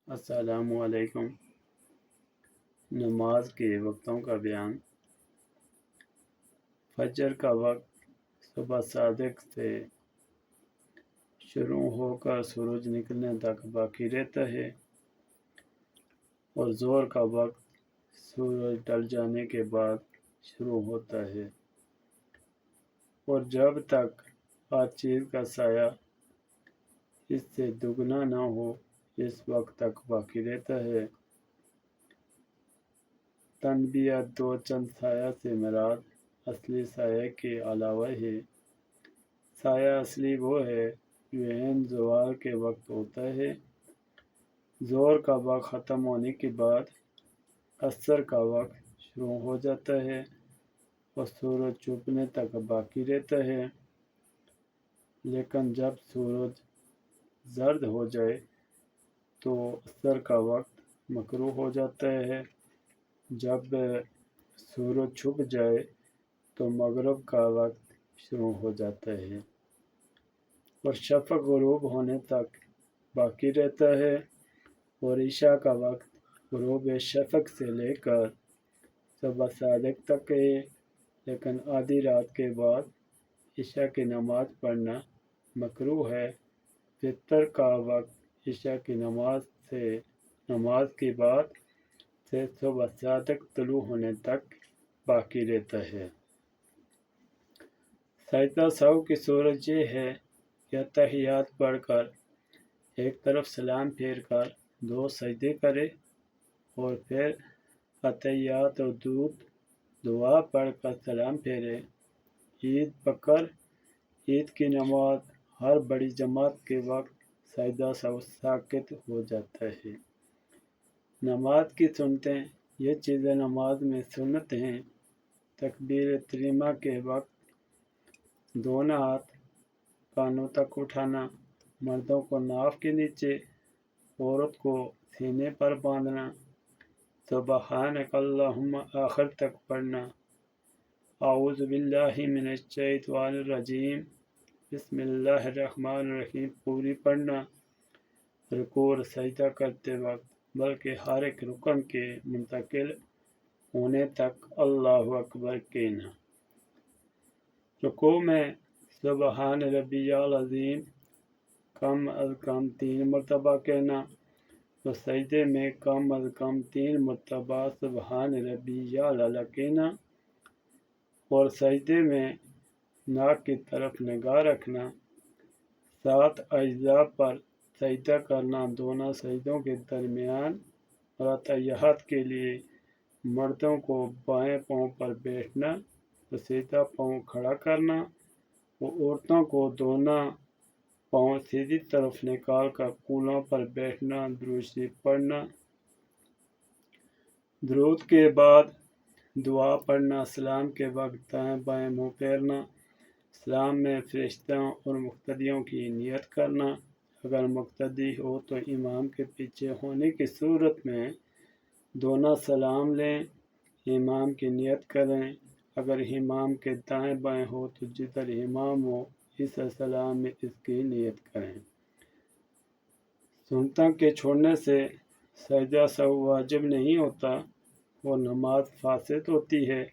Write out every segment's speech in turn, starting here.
السلام علیکم۔ نماز کے وقتوں کا بیان۔ فجر کا وقت صبح صادق سے شروع ہو کر سورج نکلنے تک باقی رہتا ہے اور ظہر کا وقت سورج ڈل جانے کے بعد شروع ہوتا ہے اور جب تک ہر چیز کا سایہ اس سے دگنا نہ ہو اس وقت تک باقی رہتا ہے۔ تنبیہ دو چند سایہ سے مراد اصلی سایہ کے علاوہ ہے۔ سایہ اصلی وہ ہے جو عین زوال کے وقت ہوتا ہے۔ ظہر کا وقت ختم ہونے کے بعد عصر کا وقت شروع ہو جاتا ہے اور سورج چھپنے تک باقی رہتا ہے، لیکن جب سورج زرد ہو جائے تو عصر کا وقت مکروہ ہو جاتا ہے۔ جب سورج چھپ جائے تو مغرب کا وقت شروع ہو جاتا ہے اور شفق غروب ہونے تک باقی رہتا ہے، اور عشاء کا وقت غروب شفق سے لے کر صبح صادق تک ہے، لیکن آدھی رات کے بعد عشاء کی نماز پڑھنا مکروہ ہے۔ فطر کا وقت عشاء کی نماز کے بعد سے صبح صادق طلوع ہونے تک باقی رہتا ہے۔ سجدہ سہو کی صورت یہ ہے کہ تحیات پڑھ کر ایک طرف سلام پھیر کر دو سجدے کرے اور پھر اتحیات اور درود دعا پڑھ کر سلام پھیرے۔ عید بکر عید کی نماز ہر بڑی جماعت کے وقت سجدہ سہو ساقط ہو جاتا ہے۔ نماز کی سنتیں۔ یہ چیزیں نماز میں سنت ہیں۔ تکبیر تحریمہ کے وقت دونوں ہاتھ کانوں تک اٹھانا، مردوں کو ناف کے نیچے، عورت کو سینے پر باندھنا، سبحانک اللہم آخر تک پڑھنا، اعوذ باللہ من الشیطان الرجیم، بسم اللہ الرحمن الرحیم پوری پڑھنا، رکوع اور سجدہ کرتے وقت بلکہ ہر ایک رکن کے منتقل ہونے تک اللہ اکبر کہنا۔ رکوع میں سبحان ربی العظیم کم از کم 3 مرتبہ کہنا، تو سجدے میں کم از کم 3 مرتبہ سبحان ربی الاعلی کہنا، اور سجدے میں ناک کی طرف نگاہ رکھنا۔ 7 اجزاء پر سجدہ کرنا، دونوں سجدوں کے درمیان، اور اتحیات کے لیے مردوں کو بائیں پاؤں پر بیٹھنا اور سیدھا پاؤں کھڑا کرنا، اور عورتوں کو دونوں پاؤں سیدھی طرف نکال کر کولوں پر بیٹھنا۔ درود شریف پڑھنا۔ درود کے بعد دعا پڑھنا۔ سلام کے وقت دائیں بائیں منہ پھیرنا۔ سلام میں فرشتوں اور مقتدیوں کی نیت کرنا۔ اگر مقتدی ہو تو امام کے پیچھے ہونے کی صورت میں دونوں سلام لیں، امام کی نیت کریں۔ اگر امام کے دائیں بائیں ہو تو جدھر امام ہو اس سلام میں اس کی نیت کریں۔ سنتوں کے چھوڑنے سے سجدہ سہو واجب نہیں ہوتا اور نماز فاسد ہوتی ہے،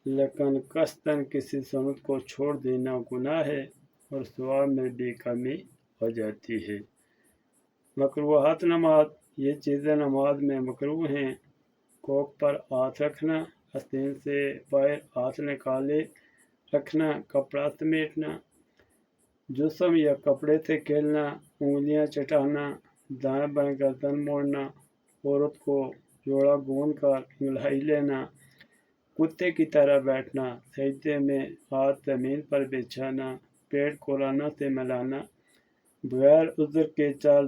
لیکن قصداً کسی سنت کو چھوڑ دینا گناہ ہے اور ثواب میں بھی کمی ہو جاتی ہے۔ مکروہات نماز۔ یہ چیزیں نماز میں مکروہ ہیں۔ کوکھ پر ہاتھ رکھنا، آستین سے باہر ہاتھ نکالے رکھنا، کپڑا سمیٹنا، جسم یا کپڑے سے کھیلنا، انگلیاں چٹانا، دائیں بائیں گردن موڑنا، عورت کو جوڑا گوند کر انگلائی لینا، کتے کی طرح بیٹھنا، سجدے میں ہاتھ زمین پر بچھانا، پیٹ کورونا سے ملانا، بغیر عذر کے چار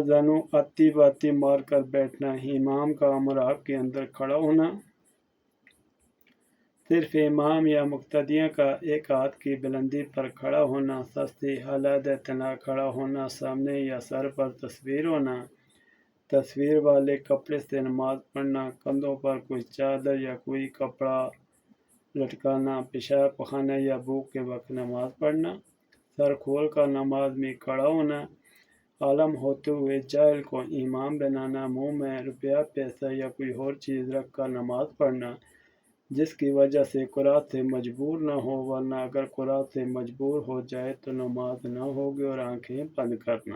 زانوں آتی باتی مار کر بیٹھنا، امام کا محراب کے اندر کھڑا ہونا، صرف امام یا مقتدیوں کا ایک ہاتھ کی بلندی پر کھڑا ہونا، سستی علیحدہ تنہا کھڑا ہونا، سامنے یا سر پر تصویر ہونا، تصویر والے کپڑے سے نماز پڑھنا، کندھوں پر کوئی چادر یا کوئی کپڑا لٹکانا، پیشاب پخانے یا بھوک کے وقت نماز پڑھنا، سر کھول کر نماز میں کھڑا ہونا، عالم ہوتے ہوئے جاہل کو امام بنانا، منہ میں روپیہ پیسہ یا کوئی اور چیز رکھ کر نماز پڑھنا جس کی وجہ سے قرات سے مجبور نہ ہو، ورنہ اگر قرات سے مجبور ہو جائے تو نماز نہ ہوگی، اور آنکھیں بند کرنا۔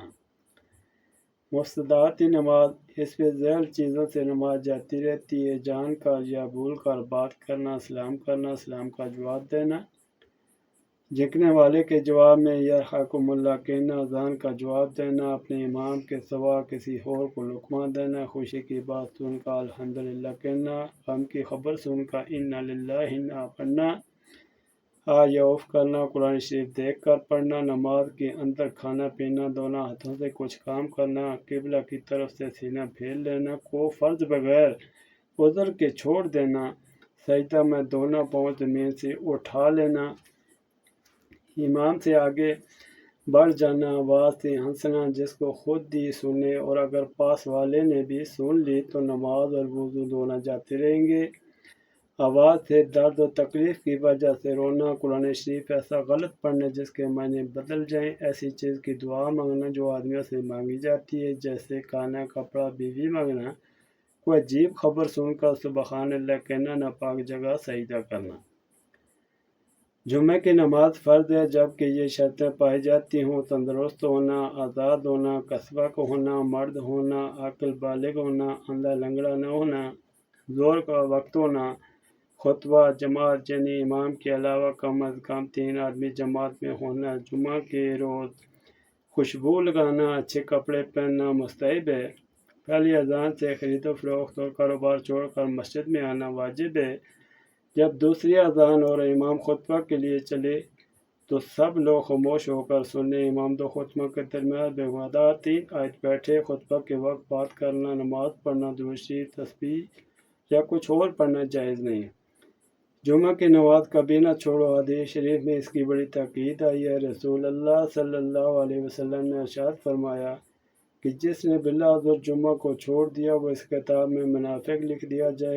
مستدعاتی نماز، اس پہ ذیل چیزوں سے نماز جاتی رہتی ہے، جان کر یا بھول کر بات کرنا، سلام کا جواب دینا، جھکنے والے کے جواب میں یرحمکم اللہ کہنا، اذان کا جواب دینا، اپنے امام کے سوا کسی اور کو لقمہ دینا، خوشی کی بات سن کر الحمدللہ کہنا، غم کی خبر سن کر انا للہ پڑھنا، یا آف کرنا، قرآن شریف دیکھ کر پڑھنا، نماز کے اندر کھانا پینا، دونوں ہاتھوں سے کچھ کام کرنا، قبلہ کی طرف سے سینہ پھیر لینا کو فرض بغیر عذر کے چھوڑ دینا، سجدہ میں دونوں پاؤں زمین سے اٹھا لینا، امام سے آگے بڑھ جانا، آواز سے ہنسنا جس کو خود بھی سنے اور اگر پاس والے نے بھی سن لی تو نماز اور وضو دونوں جاتے رہیں گے، آواز سے درد و تکلیف کی وجہ سے رونا، قرآن شریف ایسا غلط پڑھنا جس کے معنی بدل جائیں، ایسی چیز کی دعا مانگنا جو آدمیوں سے مانگی جاتی ہے جیسے کھانا، کپڑا، بیوی مانگنا، کوئی عجیب خبر سن کر سبحان اللہ کہنا، ناپاک جگہ سجدہ کرنا۔ جمعہ کی نماز فرض ہے جبکہ یہ شرطیں پائی جاتی ہوں: تندرست ہونا، آزاد ہونا، قصبہ کا ہونا، مرد ہونا، عاقل بالغ ہونا، اندھا لنگڑا نہ ہونا، زور کا وقت ہونا، خطبہ جماعت یعنی امام کے علاوہ کم از کم 3 آدمی جماعت میں ہونا، جمعہ کے روز خوشبو لگانا، اچھے کپڑے پہننا مستحب ہے، پہلی اذان سے خرید و فروخت اور کاروبار چھوڑ کر مسجد میں آنا واجب ہے، جب دوسری اذان اور امام خطبہ کے لیے چلے تو سب لوگ خاموش ہو کر سنیں، امام دو خطبہ کے درمیان بے وقت 3 آیت بیٹھے، خطبہ کے وقت بات کرنا، نماز پڑھنا، درود شریف، تسبیح یا کچھ اور پڑھنا جائز نہیں۔ جمعہ کی نماز کبھی نہ چھوڑو، حدیث شریف میں اس کی بڑی تاکید آئی ہے، رسول اللہ صلی اللہ علیہ وسلم نے ارشاد فرمایا کہ جس نے بلا عذر جمعہ کو چھوڑ دیا وہ اس کتاب میں منافق لکھ دیا جائے